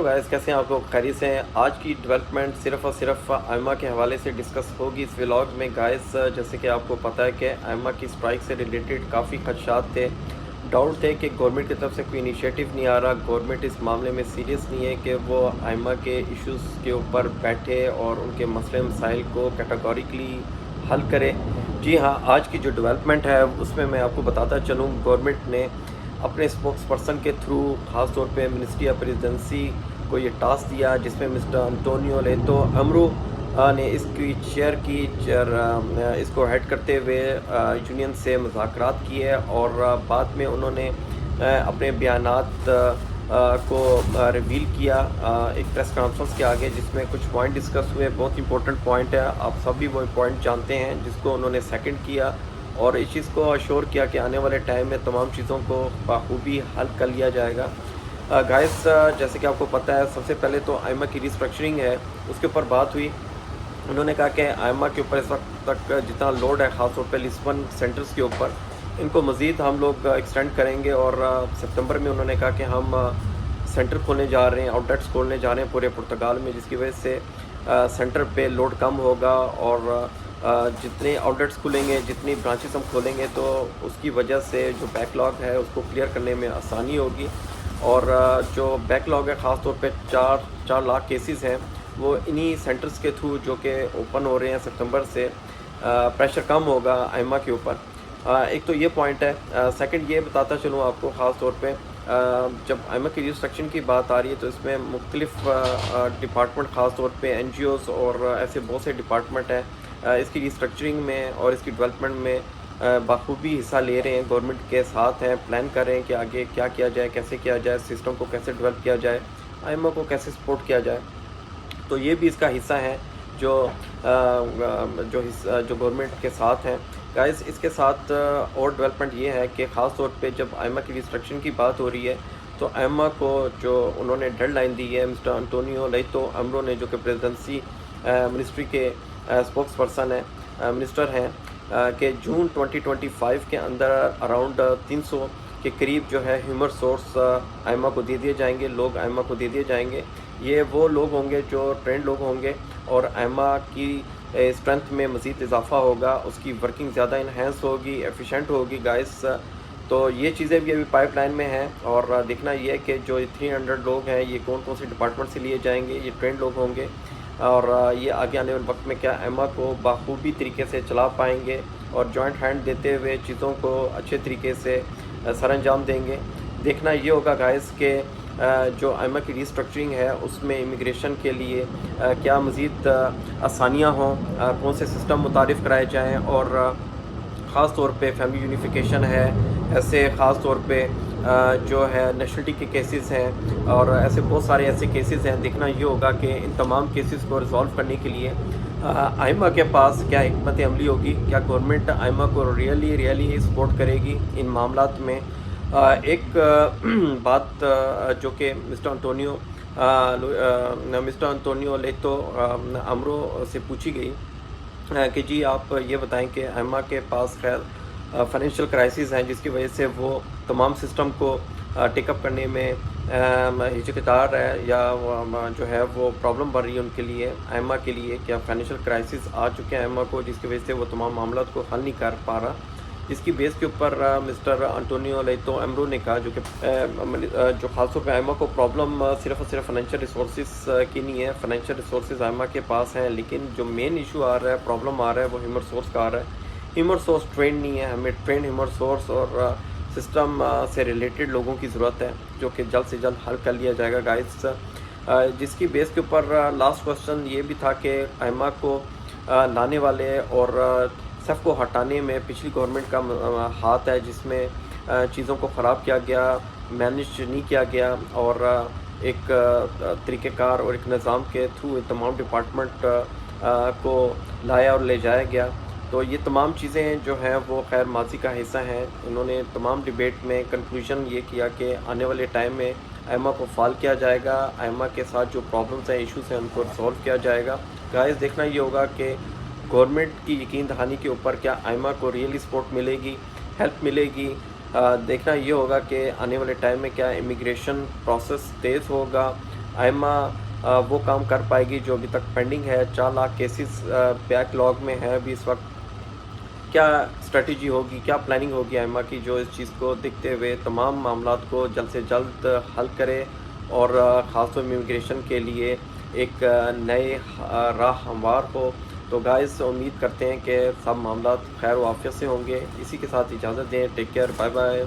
Guys, कैसे हैं आप लोग? खैरियत से हैं? आज की डेवलपमेंट सिर्फ़ और सिर्फ आयमा के हवाले से डिस्कस होगी इस व्लॉग में। गाइस, जैसे कि आपको पता है कि आयमा की स्ट्राइक से रिलेटेड काफ़ी खदशात थे, डाउट थे कि गवर्नमेंट की तरफ से कोई इनिशिएटिव नहीं आ रहा, गवर्नमेंट इस मामले में सीरियस नहीं है कि वो आयमा के इश्यूज़ के ऊपर बैठे और उनके मसले मसाइल को कैटेगोरिकली हल करे। जी हाँ, आज की जो डेवलपमेंट है उसमें मैं आपको बताता चलूँ, गवर्नमेंट ने अपने स्पोक्स पर्सन के थ्रू ख़ास तौर पे मिनिस्ट्री ऑफ प्रेसिडेंसी को ये टास्क दिया, जिसमें मिस्टर अंटोनियो लेतो अमरो ने इसकी चेयर की इसको हेड करते हुए यूनियन से मुज़ाकरात किए और बाद में उन्होंने अपने बयानात को रिवील किया एक प्रेस कॉन्फ्रेंस के आगे, जिसमें कुछ पॉइंट डिस्कस हुए। बहुत इंपॉर्टेंट पॉइंट है, आप सभी वो पॉइंट जानते हैं, जिसको उन्होंने सेकंड किया और इस चीज़ को अश्योर किया कि आने वाले टाइम में तमाम चीज़ों को बखूबी हल कर लिया जाएगा। गाइस, जैसे कि आपको पता है, सबसे पहले तो आयमा की रिस्ट्रक्चरिंग है, उसके ऊपर बात हुई। उन्होंने कहा कि आयमा के ऊपर इस वक्त तक जितना लोड है, ख़ास तौर पे लिस्बन सेंटर्स के ऊपर, इनको मज़ीद हम लोग एक्सटेंड करेंगे और सितंबर में उन्होंने कहा कि हम सेंटर खोलने जा रहे हैं, आउटलेट्स खोलने जा रहे हैं पूरे पुर्तगाल में, जिसकी वजह से सेंटर पे लोड कम होगा और जितने आउटलेट्स खुलेंगे, जितनी ब्रांचेस हम खोलेंगे, तो उसकी वजह से जो बैकलॉग है उसको क्लियर करने में आसानी होगी। और जो बैकलॉग है, ख़ास तौर पे 4 लाख केसेस हैं, वो इन्हीं सेंटर्स के थ्रू जो कि ओपन हो रहे हैं सितंबर से, प्रेशर कम होगा आयमा के ऊपर। एक तो ये पॉइंट है। सेकंड ये बताता चलूँ आपको, ख़ास तौर पे जब आयमा की रिस्ट्रक्शन की बात आ रही है तो इसमें मुख्तलिफ डिपार्टमेंट, ख़ास तौर पे NGOs और ऐसे बहुत से डिपार्टमेंट हैं इसकी रिस्ट्रक्चरिंग में और इसकी डेवलपमेंट में बखूबी हिस्सा ले रहे हैं, गवर्नमेंट के साथ हैं, प्लान कर रहे हैं कि आगे क्या किया जाए, कैसे किया जाए, सिस्टम को कैसे डेवलप किया जाए, आयमा को कैसे सपोर्ट किया जाए। तो ये भी इसका हिस्सा है जो जो गवर्नमेंट के साथ हैं। गाइस, इसके साथ और डेवलपमेंट ये है कि ख़ास तौर पे जब आयमा की रिस्ट्रक्शन की बात हो रही है तो आयमा को जो उन्होंने डेडलाइन दी है, मिस्टर अंटोनियो लेतो अमरो ने, जो कि प्रेसिडेंसी मिनिस्ट्री के स्पोक्स पर्सन है, मिनिस्टर हैं, कि जून 2025 के अंदर अराउंड 300 के करीब जो है ह्यूमन सोर्स आयमा को दे दिए जाएंगे, लोग आयमा को दे दिए जाएंगे। ये वो लोग होंगे जो ट्रेंड लोग होंगे और आयमा की स्ट्रेंथ में मज़ीद इजाफा होगा, उसकी वर्किंग ज़्यादा इन्हेंस होगी, एफिशिएंट होगी। गाइस, तो ये चीज़ें भी अभी पाइपलाइन में हैं और देखना ये है कि जो 300 लोग हैं ये कौन कौन से डिपार्टमेंट से लिए जाएंगे, ये ट्रेंड लोग होंगे और ये आगे आने वाले वक्त में क्या आयमा को बखूबी तरीके से चला पाएंगे और जॉइंट हैंड देते हुए चीज़ों को अच्छे तरीके से सर अंजाम देंगे। देखना ये होगा गाइस कि जो आयमा की रिस्ट्रक्चरिंग है उसमें इमिग्रेशन के लिए क्या मज़ीद आसानियाँ हों, कौन से सिस्टम मुतारिफ़ कराए जाएँ और ख़ास तौर पे फैमिली यूनिफिकेशन है, ऐसे ख़ास तौर पे जो है नेशनलिटी के केसेस हैं और ऐसे बहुत सारे ऐसे केसेस हैं। देखना ये होगा कि इन तमाम केसेस को रिजॉल्व करने के लिए आयमा के पास क्या हिकमत अमली होगी, क्या गवर्नमेंट आयमा को रियली सपोर्ट करेगी इन मामलात में। एक बात जो कि मिस्टर अंटोनियो लेतो अमरो से पूछी गई कि जी आप ये बताएं कि आयमा के पास खैर फाइनेंशियल क्राइसिस हैं, जिसकी वजह से वो तमाम सिस्टम को टेकअप करने में हिचकिचार है या जो है वो प्रॉब्लम बढ़ रही है उनके लिए, आयमा के लिए। क्या फाइनेंशियल क्राइसिस आ चुके हैं आयमा को, जिसकी वजह से वो तमाम मामला को हल नहीं कर पा रहा, जिसकी बेस के ऊपर मिस्टर अंटोनियो लेतो अमरो ने कहा जो कि जो खासतौर पे आयमा को प्रॉब्लम सिर्फ और सिर्फ फाइनेंशियल रिसोर्सेज की नहीं है। फाइनेंशियल रिसोर्सेज आयमा के पास हैं, लेकिन जो मेन इशू आ रहा है, प्रॉब्लम आ रहा है, वो ह्यूमन सोर्स का आ रहा है। ह्यूमन सोर्स ट्रेंड नहीं है, हमें ट्रेंड ह्यूमन सोर्स और सिस्टम से रिलेटेड लोगों की ज़रूरत है, जो कि जल्द से जल्द हल कर लिया जाएगा गाइस। जिसकी बेस के ऊपर लास्ट क्वेश्चन ये भी था कि आयमा को लाने वाले और सफ़ को हटाने में पिछली गवर्नमेंट का हाथ है, जिसमें चीज़ों को ख़राब किया गया, मैनेज नहीं किया गया और एक तरीक़ेकार और एक निज़ाम के थ्रू तमाम डिपार्टमेंट को लाया और ले जाया गया। तो ये तमाम चीज़ें जो हैं वो खैर माजी का हिस्सा हैं। इन्होंने तमाम डिबेट में कंक्लूजन ये किया कि आने वाले टाइम में आयमा को फाल किया जाएगा, आयमा के साथ जो प्रॉब्लम्स हैं, इश्यूज़ हैं, उनको रिजॉल्व किया जाएगा। गाइस, देखना ये होगा कि गवर्नमेंट की यकीन दहानी के ऊपर क्या आयमा को रियली सपोर्ट मिलेगी, हेल्प मिलेगी। देखना ये होगा कि आने वाले टाइम में क्या इमिग्रेशन प्रोसेस तेज़ होगा, آئمہ وہ کام کر پائے گی جو ابھی تک پینڈنگ ہے. 4 لاکھ کیسز بیک لاگ میں ہے ابھی اس وقت. کیا اسٹریٹجی ہوگی, کیا پلاننگ ہوگی آئمہ کی, جو اس چیز کو دیکھتے ہوئے تمام معاملات کو جلد سے جلد حل کرے اور خاص طور میں امیگریشن کے لیے ایک نئے راہ ہموار ہو. تو گائز امید کرتے ہیں کہ سب معاملات خیر و عافیت سے ہوں گے. اسی کے ساتھ اجازت دیں. Take care, bye bye.